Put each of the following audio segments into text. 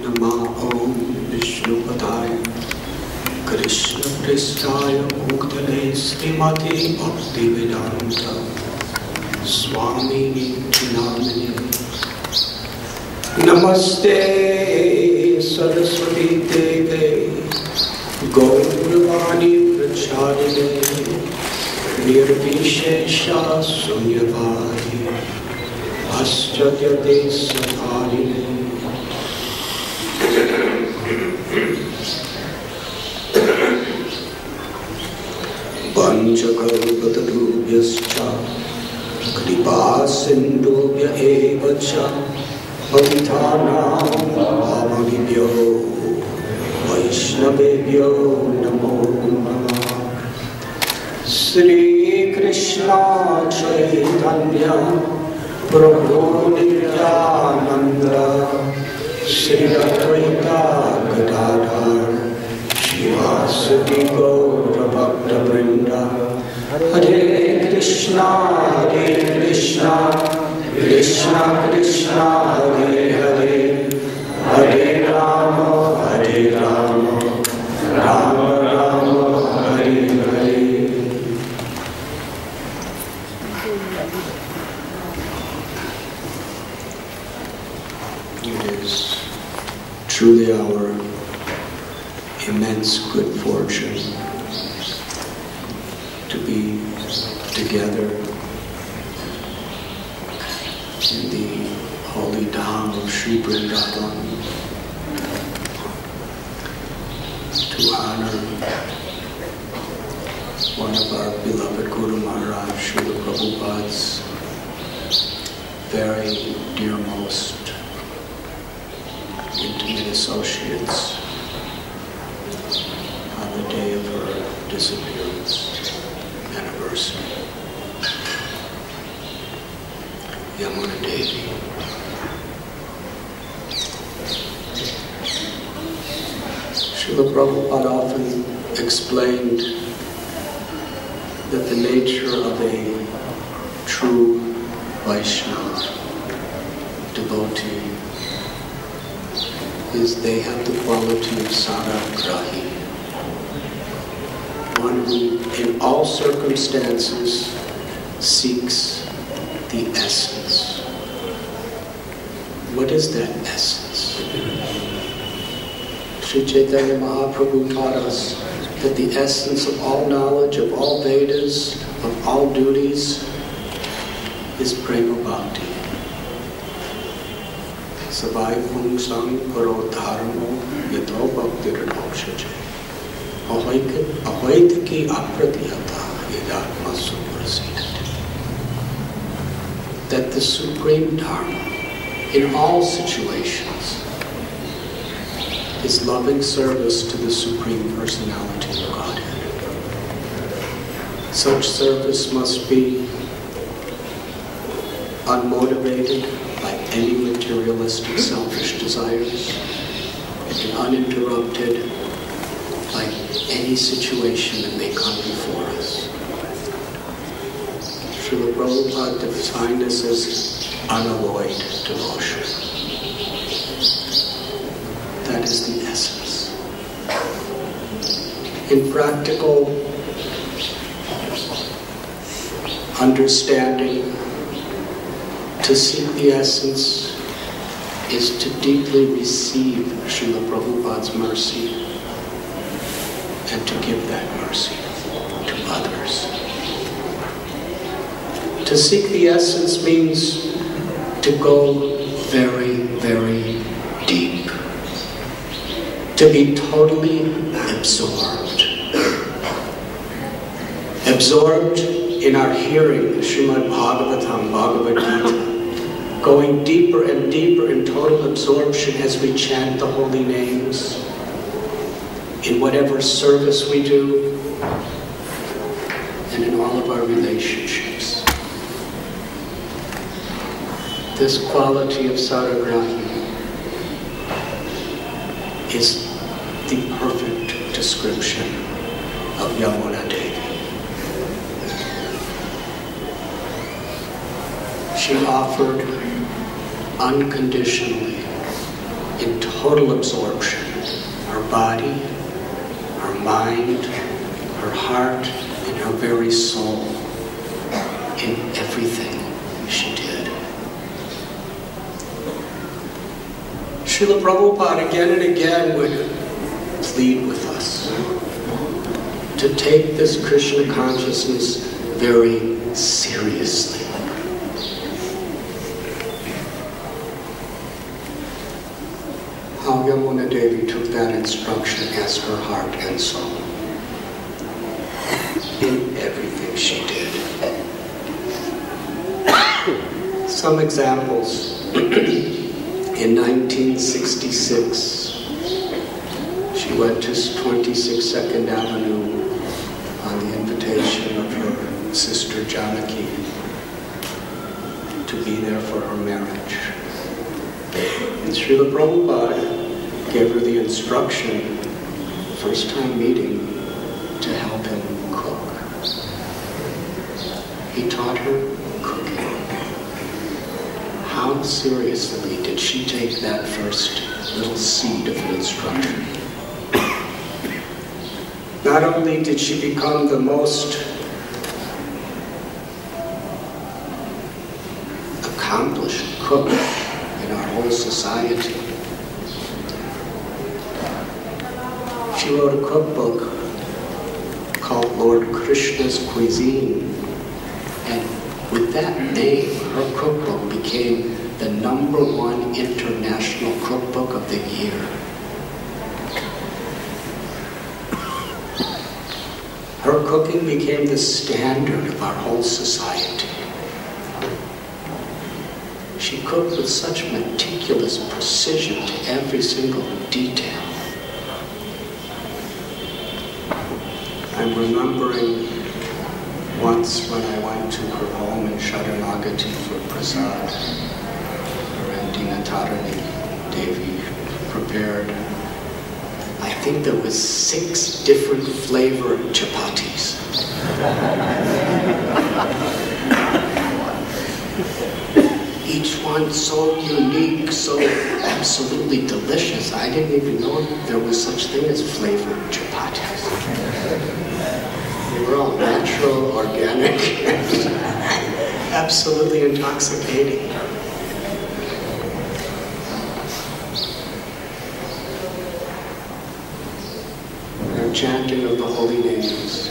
Nama Om Vishnupadaya Krishna Pristaya Bhutale Srimati Bhaktivedanta Swami Namini Namaste Saraswati Devi Gauravani Pracharine Nirvishesha Sunyavadi Aschadhyate Satarine Panchakalpatarubhyascha Kripa Sindhubhya evacha Patitanam Pavanibhyo Vaishnavebhyo Namo Namah Sri Krishna Chaitanya Prabhu Nityananda Sri Advaita Gadadhar Shivasati Gaura Bhakta Vrinda Hare Krishna Krishna Krishna Hare Hare Hare Rama Rama Rama Hare Hare. It is truly our immense good fortune to be together in the holy dham of Sri Vrindavan to honor one of our beloved Guru Maharaj, Srila Prabhupada's very dearmost intimate associates on the day of her disappearance anniversary. Yamuna Devi. Srila Prabhupada often explained that the nature of a true Vaishnava devotee is they have the quality of Saragrahi, one who in all circumstances seeks the essence. What is that essence? Sri Chaitanya Mahaprabhu taught us that the essence of all knowledge, of all Vedas, of all duties is Prema Bhakti. Savai Pungsang Paro Dharmo Yato Bhakti Radhanatha Ahoitaki Apratihata Yadatma Suprasidati. That the supreme Dharma in all situations is loving service to the Supreme Personality of Godhead. Such service must be unmotivated by any materialistic selfish desires and uninterrupted by any situation that may come before us. Srila Prabhupada defined this as unalloyed devotion. That is the essence. In practical understanding, to seek the essence is to deeply receive Srila Prabhupada's mercy and to give that mercy to others. To seek the essence means to go very, very deep. To be totally absorbed. Absorbed in our hearing the Srimad Bhagavatam, Bhagavad Gita. Going deeper and deeper in total absorption as we chant the holy names. In whatever service we do. And in all of our relationships. This quality of Saragrahi is the perfect description of Yamuna Devi. She offered unconditionally, in total absorption. Our body, our mind, our heart, and our very soul in everything she did. Srila Prabhupada again and again would plead with us to take this Krishna consciousness very seriously. How Yamuna Devi took that instruction as her heart and soul in everything she did. Some examples. In 1966, she went to 26 2nd Avenue on the invitation of her sister Janaki to be there for her marriage. And Srila Prabhupada gave her the instruction, first time meeting, to help him cook. He taught her cooking. How seriously did she take that first little seed of an instruction? Not only did she become the most accomplished cook in our whole society, she wrote a cookbook called Lord Krishna's Cuisine. And with that name, her cookbook became the #1 international cookbook of the year. Her cooking became the standard of our whole society. She cooked with such meticulous precision to every single detail. I'm remembering once when I went to her home in Sharanagati for prasad, her and Dinatarani Devi prepared, I think there was 6 different flavored chapatis. Each one so unique, so absolutely delicious. I didn't even know there was such thing as flavored chapatis. They were all natural, organic, absolutely intoxicating. Our chanting of the holy names.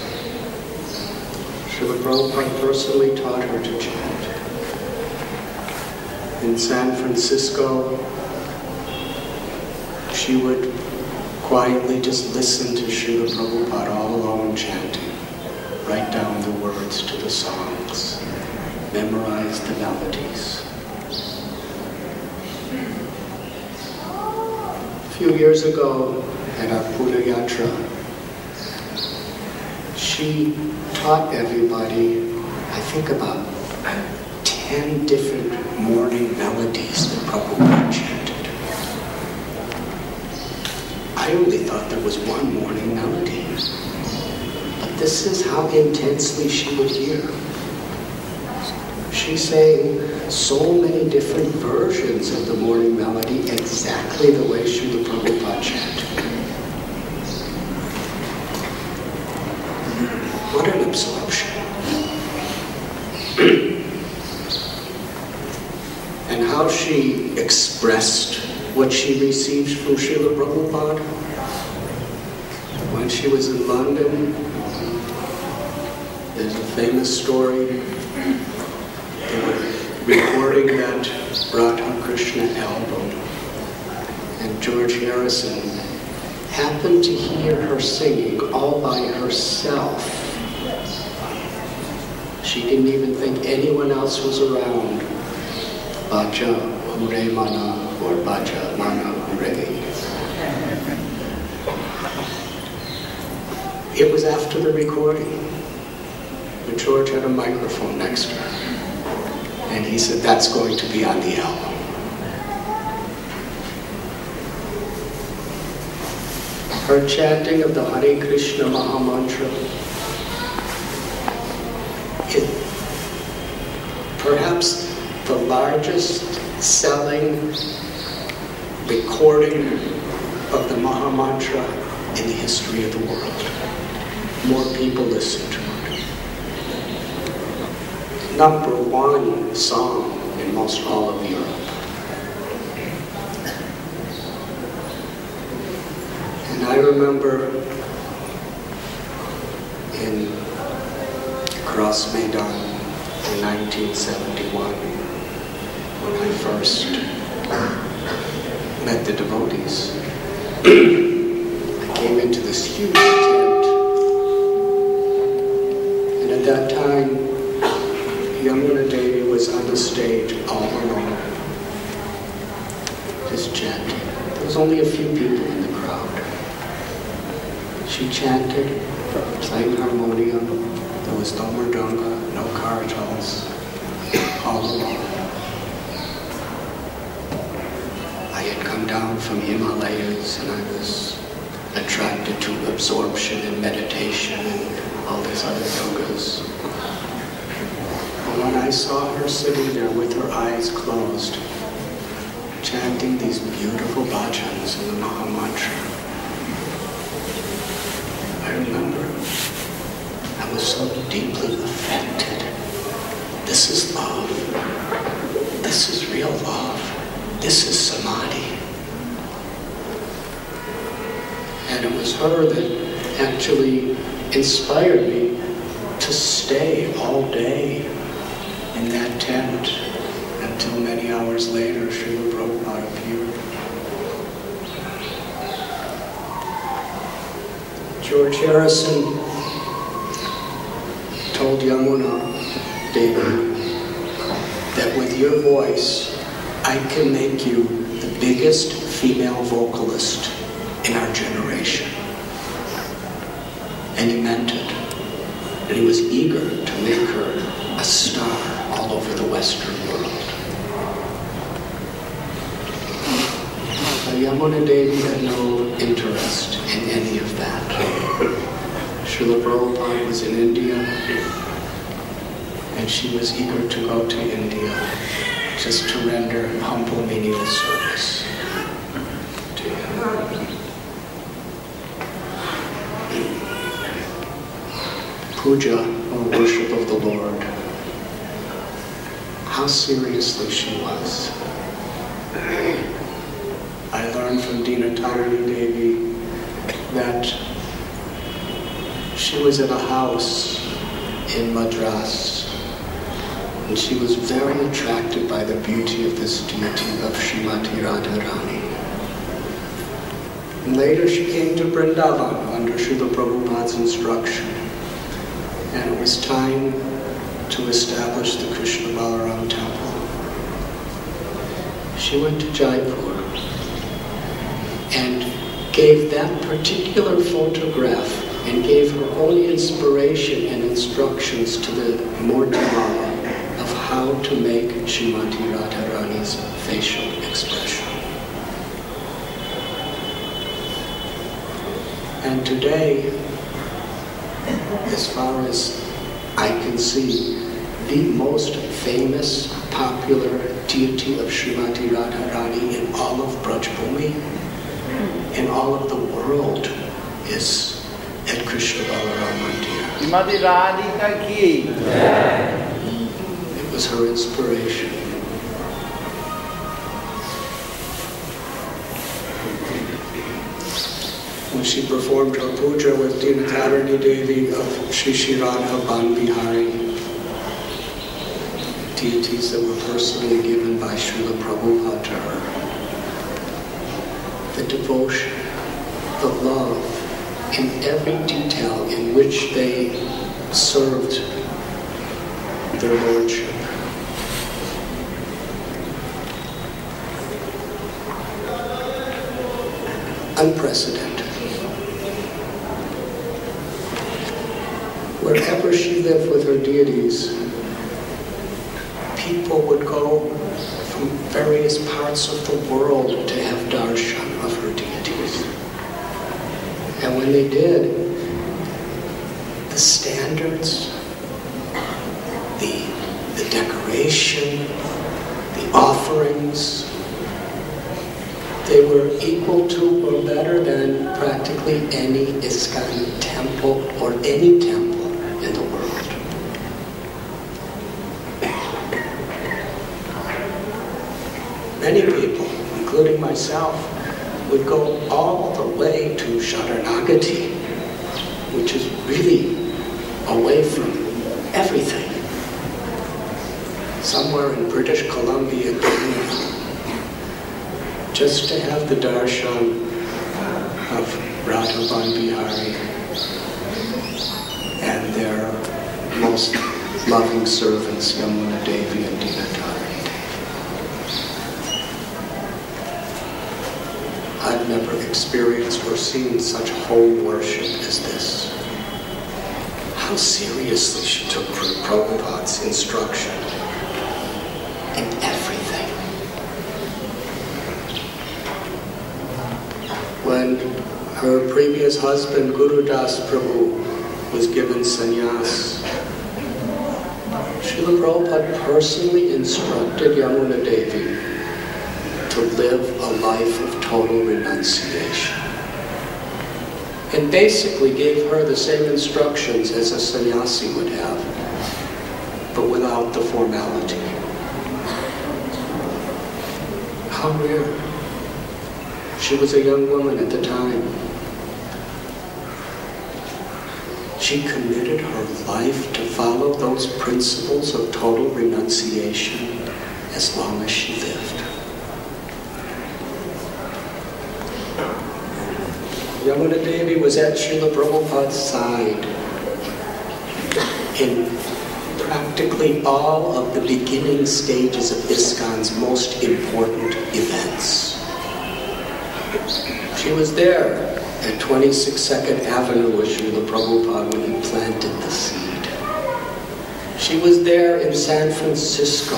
Srila Prabhupada personally taught her to chant. In San Francisco, she would quietly just listen to Srila Prabhupada all alone chanting, write down the words to the songs, memorize the melodies. A few years ago at our Puna Yatra, she taught everybody, I think about 10 different morning melodies that Prabhupada chanted. I only thought there was one morning melody. But this is how intensely she would hear. She sang so many different versions of the morning melody exactly the way Srila Prabhupada chanted. What an absorption. And how she expressed what she received from Srila Prabhupada. When she was in London, there's a famous story. They were recording that Radha Krishna album, and George Harrison happened to hear her singing all by herself. She didn't even think anyone else was around. Baja Hure Mana or Baja Mana Hure. It was after the recording, but George had a microphone next to her, and he said, that's going to be on the album. Her chanting of the Hare Krishna Maha Mantra is perhaps the largest selling recording of the Maha Mantra in the history of the world. More people listen to it. #1 song in most all of Europe. And I remember in Cross Maidan in 1971, when I first met the devotees. I came into this huge tent, and at that time, Yamuna Devi was on the stage all alone, just chanting. There was only a few people in the crowd. She chanted, playing harmonium. There was no mridanga, no kartals, all alone. I had come down from Himalayas and I was attracted to absorption and meditation and all these other yogas. But when I saw her sitting there with her eyes closed, chanting these beautiful bhajans in the Maha Mantra, I remember I was so deeply affected. This is love. This is real love. This is Samadhi. And it was her that actually inspired me to stay all day in that tent until many hours later Srila Prabhupada appeared. George Harrison told Yamuna Devi that with your voice I can make you the biggest female vocalist in our generation. And he meant it. And he was eager to make her a star all over the Western world. But Yamuna Devi had no interest in any of that. Srila Prabhupada was in India, and she was eager to go to India just to render humble menial service to him. Puja, or worship of the Lord, how seriously she was. I learned from Dinatarani Devi that she was in a house in Madras, and she was very attracted by the beauty of this deity of Srimati Radharani. And later she came to Vrindavan under Srila Prabhupada's instruction, and it was time to establish the Krishna Balaram temple. She went to Jaipur and gave that particular photograph and gave her own inspiration and instructions to the Murtimala of how to make Srimati Radharani's facial expression. And today, as far as I can see, the most famous, popular deity of Srimati Radharani in all of Brajbhumi, in all of the world, is at Krishna Balaram Mandir. Srimati Radhika ki. It was her inspiration. When she performed her puja with Dinatarani Devi of Shri Shri Radha Ban Bihari, deities that were personally given by Srila Prabhupada to her, the devotion, the love, in every detail in which they served their lordship. Unprecedented. Wherever she lived with her deities, people would go from various parts of the world to have darshan of her deities. And when they did, the standards, the decoration, the offerings, They were equal to or better than practically any ISKCON temple or any temple in the world. Many people, including myself, would go all the way to Sharanagati, which is really away from everything. Somewhere in British Columbia, just to have the darshan of Radhanatha Bihari and their most loving servants, Yamuna, Devi, and Disapp. I've never experienced or seen such home worship as this. How seriously she took Prabhupada's instruction in everything. When her previous husband, Guru Das Prabhu, was given sannyas, Srila Prabhupada personally instructed Yamuna Devi to live a life of total renunciation. And basically gave her the same instructions as a sannyasi would have, but without the formality. How rare. She was a young woman at the time. She committed her life to follow those principles of total renunciation as long as she lived. Yamuna Devi was at Srila Prabhupada's side in practically all of the beginning stages of ISKCON's most important events. She was there at 26 Avenue with Srila Prabhupada when he planted the seed. She was there in San Francisco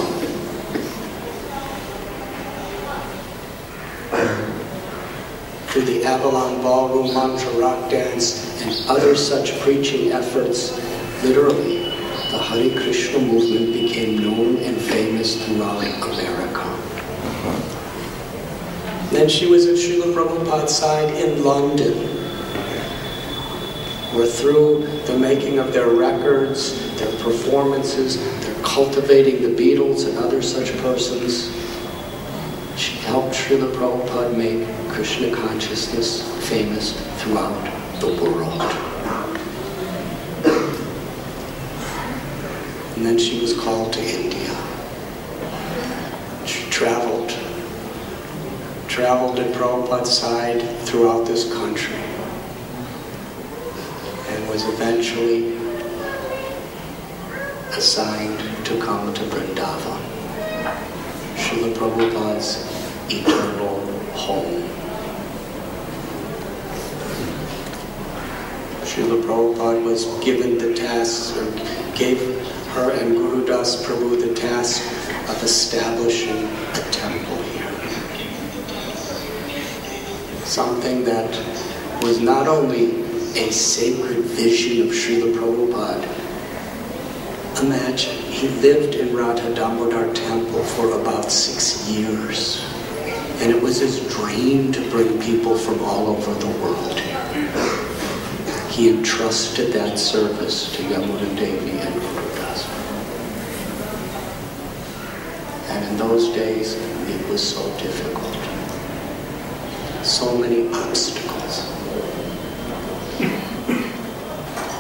through the Avalon Ballroom Mantra Rock Dance and other such preaching efforts. Literally, the Hare Krishna movement became known and famous throughout America. Then she was at Srila Prabhupada's side in London, where through the making of their records, their performances, their cultivating the Beatles and other such persons, she helped Srila Prabhupada make Krishna consciousness famous throughout the world. And then she was called to India. She traveled at Prabhupada's side throughout this country and was eventually assigned to come to Vrindavan, Srila Prabhupada's eternal home. Srila Prabhupada was given the task, or gave her and Guru Das Prabhu the task of establishing a temple here. Something that was not only a sacred vision of Srila Prabhupada. Imagine, he lived in Radha Damodar temple for about 6 years. And it was his dream to bring people from all over the world here. He entrusted that service to Yamuna Devi and Guru Das. And in those days, it was so difficult. So many obstacles.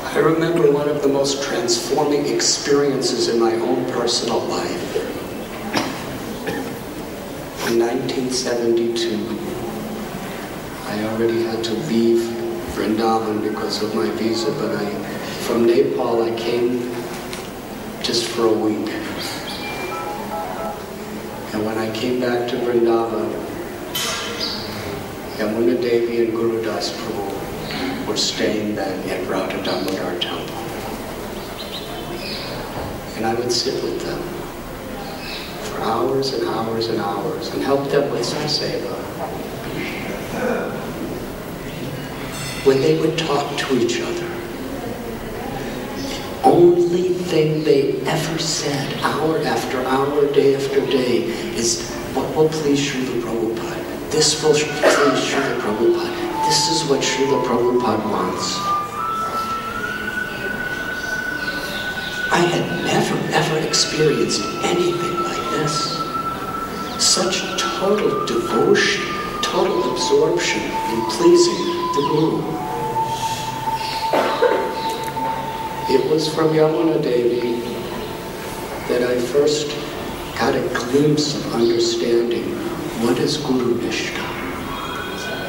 I remember one of the most transforming experiences in my own personal life. In 1972, I already had to leave Vrindavan because of my visa, but from Nepal I came just for a week. And when I came back to Vrindavan, Yamuna Devi and Guru Das Prabhu were staying then at Radha Damodar temple. And I would sit with them for hours and hours and hours and help them with some seva. When they would talk to each other, the only thing they ever said, hour after hour, day after day, is what will please Srila Prabhupada. This will please Srila Prabhupada. This is what Srila Prabhupada wants. I had never, ever experienced anything like this. Such total devotion, total absorption in pleasing the Guru. It was from Yamuna Devi that I first got a glimpse of understanding what is Guru Nishtha,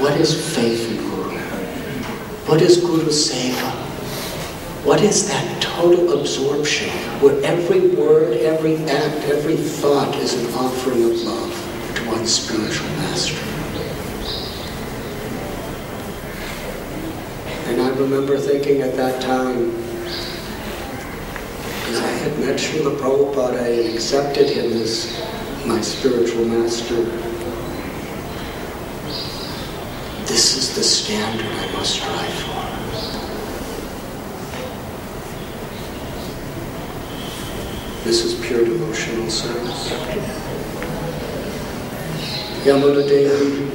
what is faith in Guru, what is Guru Seva, what is that total absorption where every word, every act, every thought is an offering of love to one's spiritual master. And I remember thinking at that time, as I had met Srila Prabhupada, I had accepted him as my spiritual master. This is the standard I must strive for. This is pure devotional service. Yamuna Devi,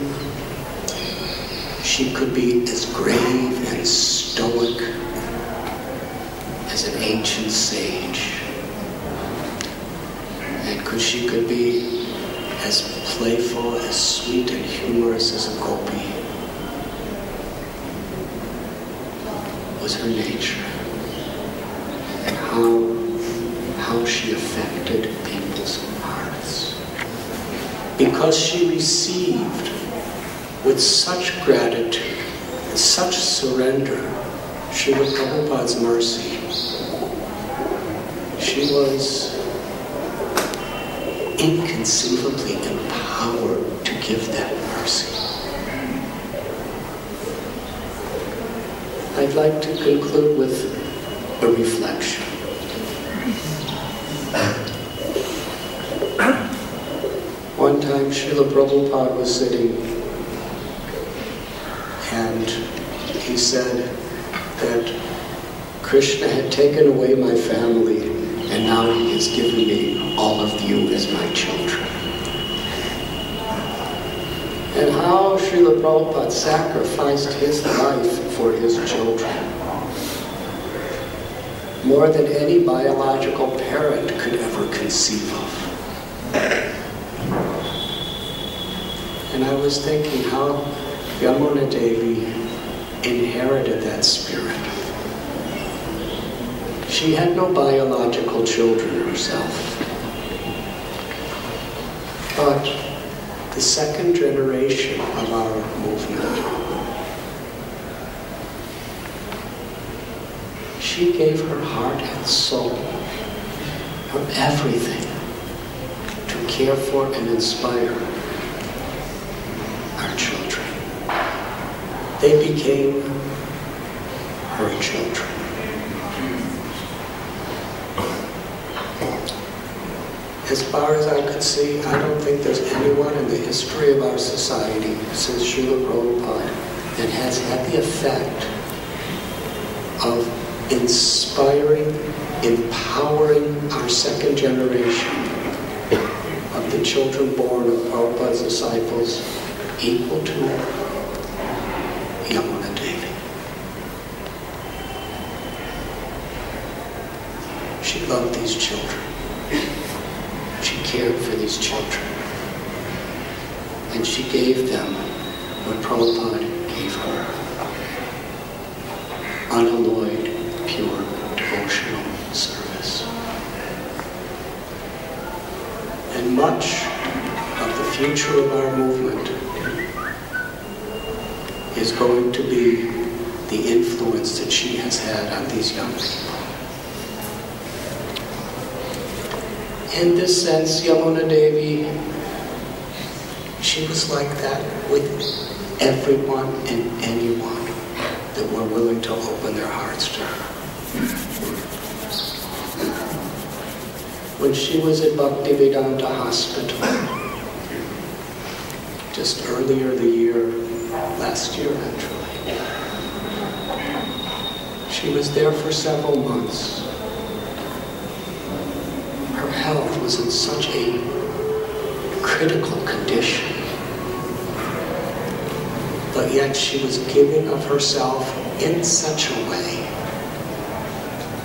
she could be as grave and stoic as an ancient sage. And she could be as playful, as sweet and humorous as a gopi. Was her nature. And how she affected people's hearts. Because she received with such gratitude, such surrender, Srila Prabhupada's mercy. She was inconceivably empowered to give that mercy. I'd like to conclude with a reflection. One time Srila Prabhupada was sitting and he said that Krishna had taken away my family and now he has given me all of you as my children. And how Srila Prabhupada sacrificed his life for his children. More than any biological parent could ever conceive of. And I was thinking how Yamuna Devi inherited that spirit. She had no biological children herself. But the second generation of our movement, she gave her heart and soul, her everything, to care for and inspire our children. They became her children. As far as I could see, I don't think there's anyone in the history of our society since Srila Prabhupada that has had the effect of inspiring, empowering our second generation of the children born of Prabhupada's disciples equal to Yamuna Devi. She loved these children. She cared for these children. And she gave them what Prabhupada gave her. Unalloyed, pure, devotional service. And much of the future of our movement is going to be the influence that she has had on these young people. In this sense, Yamuna Devi, she was like that with everyone and anyone that were willing to open their hearts to her. When she was at Bhaktivedanta Hospital, just earlier the year, last year actually, she was there for several months. Her health was in such a critical condition but yet she was giving of herself in such a way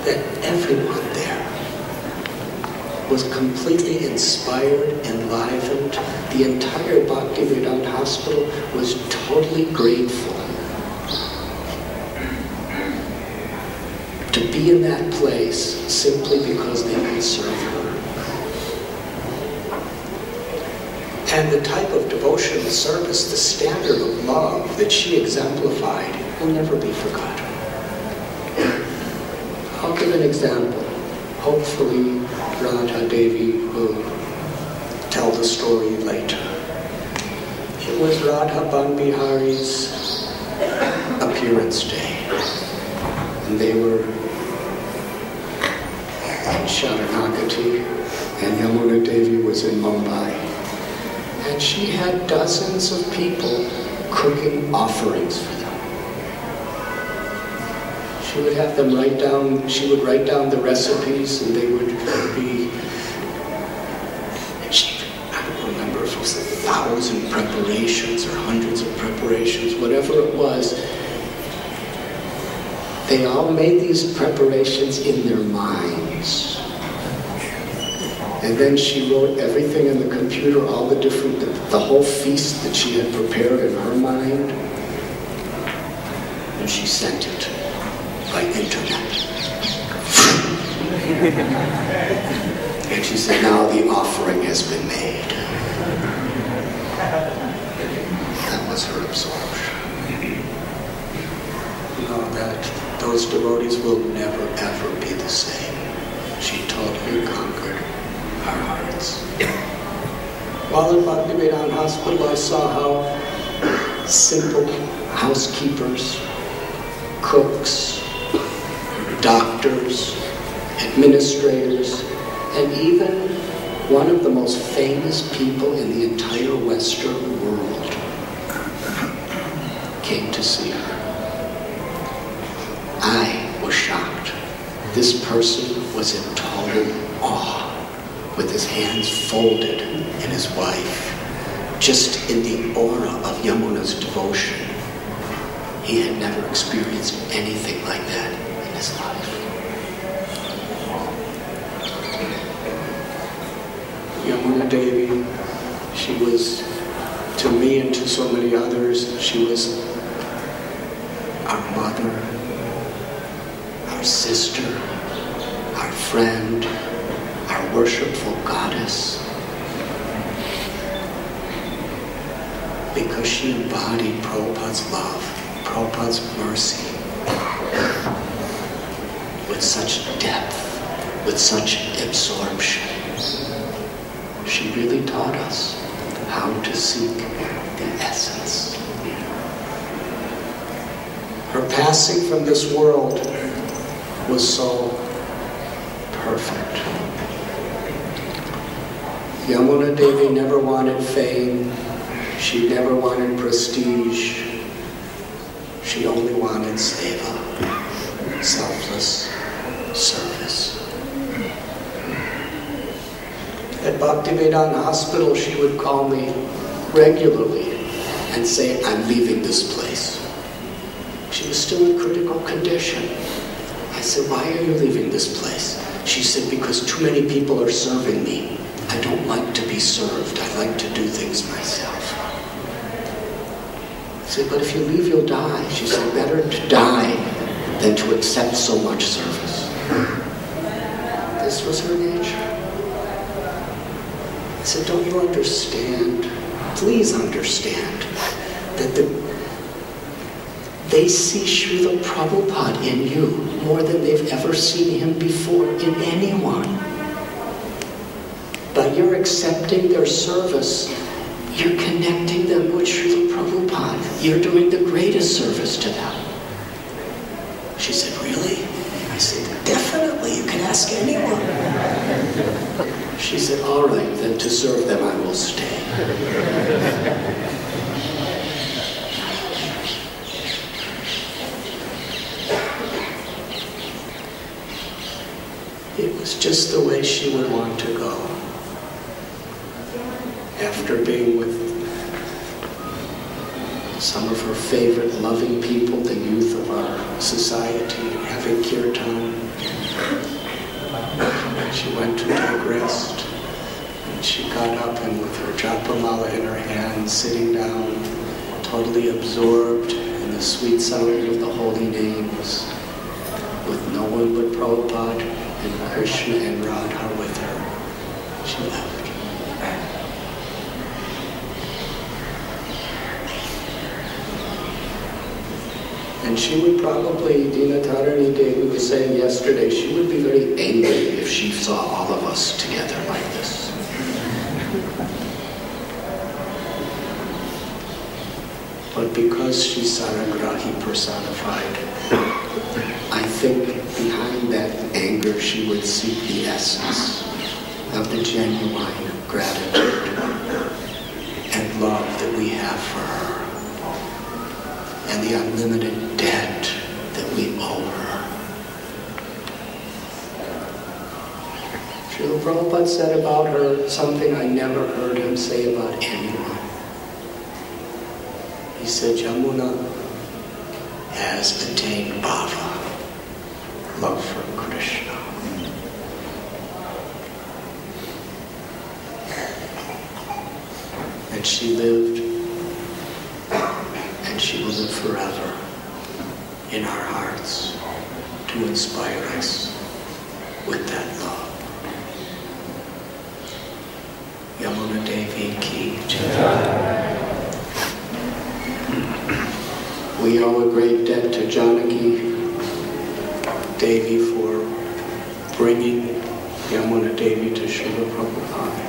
that everyone there was completely inspired, enlivened. The entire Bhaktivedanta hospital was totally grateful to be in that place simply because they could serve her. And the type of devotional service, the standard of love that she exemplified will never be forgotten. I'll give an example. Hopefully, Radha Devi will tell the story later. It was Radha Banbihari's appearance day. And they were in Sharanagati, and Yamuna Devi was in Mumbai. And she had dozens of people cooking offerings for them. She would have them write down, she would write down the recipes, and they would be, and she, I don't remember if it was 1,000 preparations or hundreds of preparations, whatever it was. They all made these preparations in their minds. And then she wrote everything in the computer, all the different, the whole feast that she had prepared in her mind. And she sent it by internet. And she said, now the offering has been made. That was her absorption. You know that those devotees will never ever be the same. She totally conquered our hearts. While in Bhaktivedanta Hospital, I saw how simple housekeepers, cooks, doctors, administrators, and even one of the most famous people in the entire Western world came to see her. I was shocked. This person was in total awe, with his hands folded, and his wife, just in the aura of Yamuna's devotion. He had never experienced anything like that in his life. Yamuna Devi, she was, to me and to so many others, she was our mother, our sister, our friend, our worshipful goddess, because she embodied Prabhupada's love, Prabhupada's mercy, with such depth, with such absorption. She really taught us how to seek the essence. Her passing from this world was so perfect. Yamuna Devi never wanted fame. She never wanted prestige. She only wanted seva, selfless service. At Bhaktivedanta Hospital, she would call me regularly and say, I'm leaving this place. She was still in critical condition. I said, why are you leaving this place? She said, because too many people are serving me. I don't like to be served. I like to do things myself. I said, but if you leave, you'll die. She said, better to die than to accept so much service. This was her nature. I said, don't you understand? Please understand that they see Srila Prabhupada in you more than they've ever seen him before in anyone. By your accepting their service, you're connecting them with Srila Prabhupada. You're doing the greatest service to them. She said, really? I said, definitely, you can ask anyone. She said, all right, then to serve them I will stay. It was just the way she would want to go. After being with some of her favorite loving people, the youth of our society, having kirtan. She went to take rest. And she got up and with her japamala in her hand, sitting down, totally absorbed in the sweet sound of the holy names, with no one but Prabhupada and Krishna and Radha with her. She left. And she would probably, Dinatarani Devi was saying yesterday, she would be very angry if she saw all of us together like this. But because she's Saragrahi personified, I think behind that anger she would seek the essence of the genuine gratitude and love that we have for her, and the unlimited debt that we owe her. Srila Prabhupada said about her something I never heard him say about anyone. He said, Yamuna has attained bhava, love for Krishna. And she lived, and she will live forever in our hearts to inspire us with that love. Yamuna Devi ki jai. We owe a great debt to Janaki Devi for bringing Yamuna Devi to Srila Prabhupada.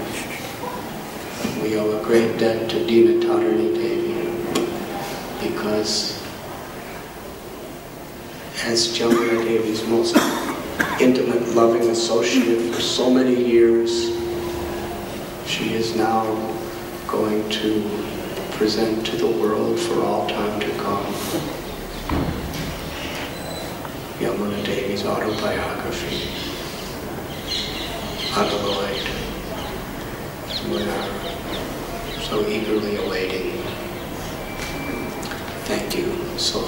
We owe a great debt to Dinatarani Devi because as Yamuna Devi's most intimate, loving associate for so many years, she is now going to present to the world for all time to come Yamuna Devi's autobiography, Adaloid. We're so eagerly awaiting. Thank you so